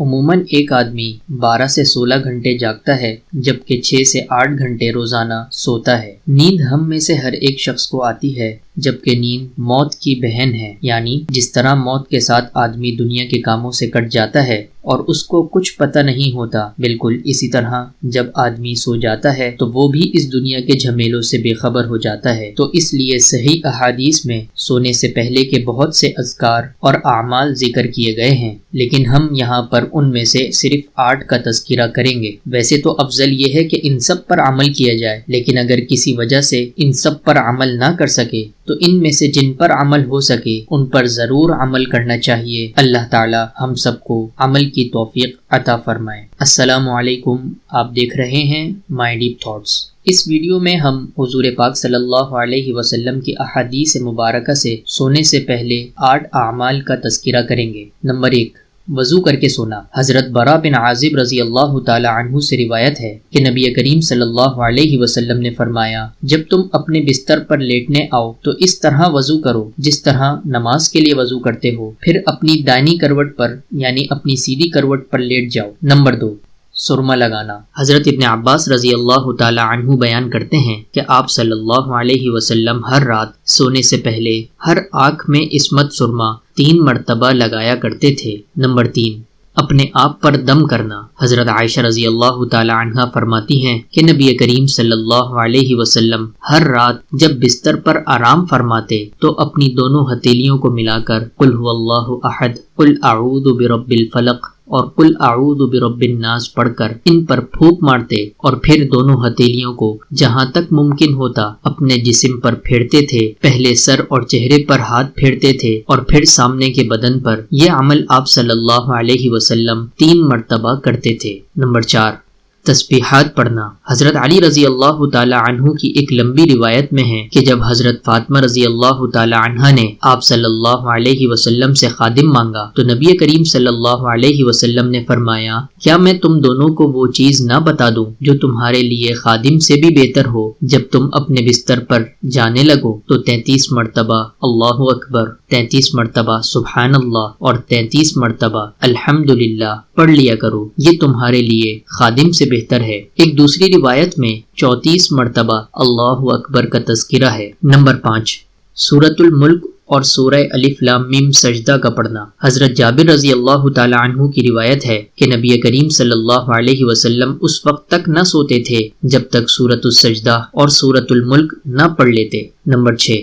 عموماً ایک آدمی 12 سے 16 گھنٹے جاگتا ہے جبکہ 6 سے 8 گھنٹے روزانہ سوتا ہے۔ نیند ہم میں سے ہر ایک شخص کو آتی ہے جبکہ نیند موت کی بہن ہے، یعنی جس طرح موت کے ساتھ آدمی دنیا کے کاموں سے کٹ جاتا ہے اور اس کو کچھ پتہ نہیں ہوتا، بالکل اسی طرح جب آدمی سو جاتا ہے تو وہ بھی اس دنیا کے جھمیلوں سے بے خبر ہو جاتا ہے۔ تو اس لیے صحیح احادیث میں سونے سے پہلے کے بہت سے اذکار اور اعمال ذکر کیے گئے ہیں، لیکن ہم یہاں پر ان میں سے صرف 8 کا تذکرہ کریں گے۔ ویسے تو افضل یہ ہے کہ ان سب پر عمل کیا جائے، لیکن اگر کسی وجہ سے ان سب پر عمل نہ کر سکے تو ان میں سے جن پر عمل ہو سکے ان پر ضرور عمل کرنا چاہیے۔ اللہ تعالی ہم سب کو عمل کی توفیق عطا فرمائے۔ السلام علیکم، آپ دیکھ رہے ہیں مائی ڈیپ تھاٹس۔ اس ویڈیو میں ہم حضور پاک صلی اللہ علیہ وسلم کی احادیث مبارکہ سے سونے سے پہلے 8 اعمال کا تذکرہ کریں گے۔ نمبر 1، وضو کر کے سونا۔ حضرت براء بن عازب رضی اللہ تعالی عنہ سے روایت ہے کہ نبی کریم صلی اللہ علیہ وسلم نے فرمایا، جب تم اپنے بستر پر لیٹنے آؤ تو اس طرح وضو کرو جس طرح نماز کے لیے وضو کرتے ہو، پھر اپنی دائنی کروٹ پر یعنی اپنی سیدھی کروٹ پر لیٹ جاؤ۔ نمبر 2، سرما لگانا۔ حضرت ابن عباس رضی اللہ تعالی عنہ بیان کرتے ہیں کہ آپ صلی اللہ علیہ وسلم ہر رات سونے سے پہلے ہر آنکھ میں عصمت سرما 3 مرتبہ لگایا کرتے تھے۔ نمبر 3، اپنے آپ پر دم کرنا۔ حضرت عائشہ رضی اللہ تعالی عنہا فرماتی ہیں کہ نبی کریم صلی اللہ علیہ وسلم ہر رات جب بستر پر آرام فرماتے تو اپنی دونوں ہتھیلیوں کو ملا کر قل هو اللہ احد، قل اعوذ برب الفلق اور قل اعوذ برب الناس پڑھ کر ان پر پھونک مارتے اور پھر دونوں ہتھیلیوں کو جہاں تک ممکن ہوتا اپنے جسم پر پھیرتے تھے۔ پہلے سر اور چہرے پر ہاتھ پھیرتے تھے اور پھر سامنے کے بدن پر۔ یہ عمل آپ صلی اللہ علیہ وسلم 3 مرتبہ کرتے تھے۔ نمبر 4، تسبیحات پڑھنا۔ حضرت علی رضی اللہ تعالی عنہ کی ایک لمبی روایت میں ہے کہ جب حضرت فاطمہ رضی اللہ تعالی عنہ نے آپ صلی اللہ علیہ وسلم سے خادم مانگا تو نبی کریم صلی اللہ علیہ وسلم نے فرمایا، کیا میں تم دونوں کو وہ چیز نہ بتا دوں جو تمہارے لیے خادم سے بھی بہتر ہو؟ جب تم اپنے بستر پر جانے لگو تو 33 مرتبہ اللہ اکبر، 33 مرتبہ سبحان اللہ اور 33 مرتبہ الحمدللہ پڑھ لیا کرو، یہ تمہارے لیے خادم سے بہتر ہے۔ ایک دوسری روایت میں 34 مرتبہ اللہ اکبر کا تذکرہ ہے۔ نمبر 5، سورۃ الملک اور سورہ الف لام میم سجدہ کا پڑھنا۔ حضرت جابر رضی اللہ تعالی عنہ کی روایت ہے کہ نبی کریم صلی اللہ علیہ وسلم اس وقت تک نہ سوتے تھے جب تک سورۃ السجدہ اور سورۃ الملک نہ پڑھ لیتے۔ نمبر 6،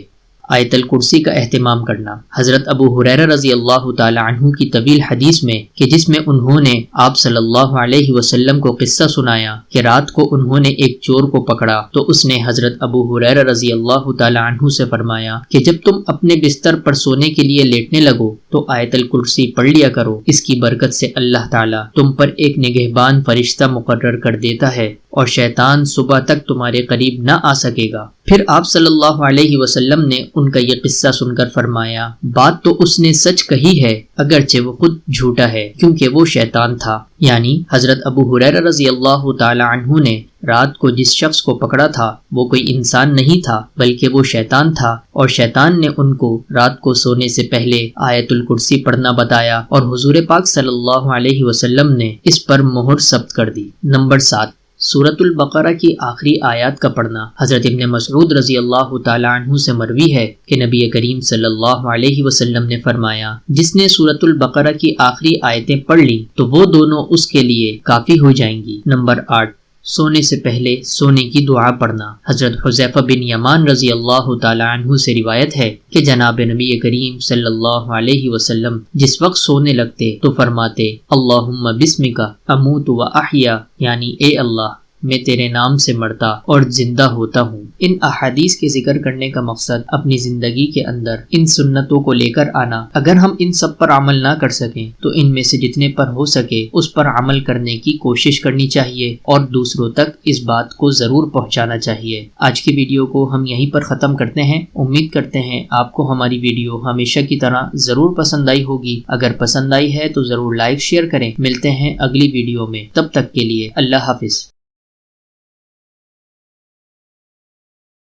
آیت الکرسی کا اہتمام کرنا۔ حضرت ابو ہریرہ رضی اللہ تعالی عنہ کی طویل حدیث میں کہ جس میں انہوں نے آپ صلی اللہ علیہ وسلم کو قصہ سنایا کہ رات کو انہوں نے ایک چور کو پکڑا تو اس نے حضرت ابو ہریرہ رضی اللہ تعالی عنہ سے فرمایا کہ جب تم اپنے بستر پر سونے کے لیے لیٹنے لگو تو آیت الکرسی پڑھ لیا کرو، اس کی برکت سے اللہ تعالی تم پر ایک نگہبان فرشتہ مقرر کر دیتا ہے اور شیطان صبح تک تمہارے قریب نہ آ سکے گا۔ پھر آپ صلی اللہ علیہ وسلم نے ان کا یہ قصہ سن کر فرمایا، بات تو اس نے سچ کہی ہے اگرچہ وہ خود جھوٹا ہے کیونکہ وہ شیطان تھا۔ یعنی حضرت ابو ہریرہ رضی اللہ تعالی عنہ نے رات کو جس شخص کو پکڑا تھا وہ کوئی انسان نہیں تھا بلکہ وہ شیطان تھا، اور شیطان نے ان کو رات کو سونے سے پہلے آیت الکرسی پڑھنا بتایا اور حضور پاک صلی اللہ علیہ وسلم نے اس پر مہر ثبت کر دی۔ نمبر 7، سورۃ البقرہ کی آخری آیات کا پڑھنا۔ حضرت ابن مسعود رضی اللہ تعالی عنہ سے مروی ہے کہ نبی کریم صلی اللہ علیہ وسلم نے فرمایا، جس نے سورۃ البقرہ کی آخری آیتیں پڑھ لی تو وہ دونوں اس کے لیے کافی ہو جائیں گی۔ نمبر 8، سونے سے پہلے سونے کی دعا پڑھنا۔ حضرت حذیفہ بن یمان رضی اللہ تعالی عنہ سے روایت ہے کہ جناب نبی کریم صلی اللہ علیہ وسلم جس وقت سونے لگتے تو فرماتے، اللہم بسمک اموت و احیا، یعنی اے اللہ میں تیرے نام سے مرتا اور زندہ ہوتا ہوں۔ ان احادیث کے ذکر کرنے کا مقصد اپنی زندگی کے اندر ان سنتوں کو لے کر آنا۔ اگر ہم ان سب پر عمل نہ کر سکیں تو ان میں سے جتنے پر ہو سکے اس پر عمل کرنے کی کوشش کرنی چاہیے اور دوسروں تک اس بات کو ضرور پہنچانا چاہیے۔ آج کی ویڈیو کو ہم یہیں پر ختم کرتے ہیں۔ امید کرتے ہیں آپ کو ہماری ویڈیو ہمیشہ کی طرح ضرور پسند آئی ہوگی۔ اگر پسند آئی ہے تو ضرور لائک شیئر کریں۔ ملتے ہیں اگلی ویڈیو میں، تب تک کے لیے اللہ حافظ۔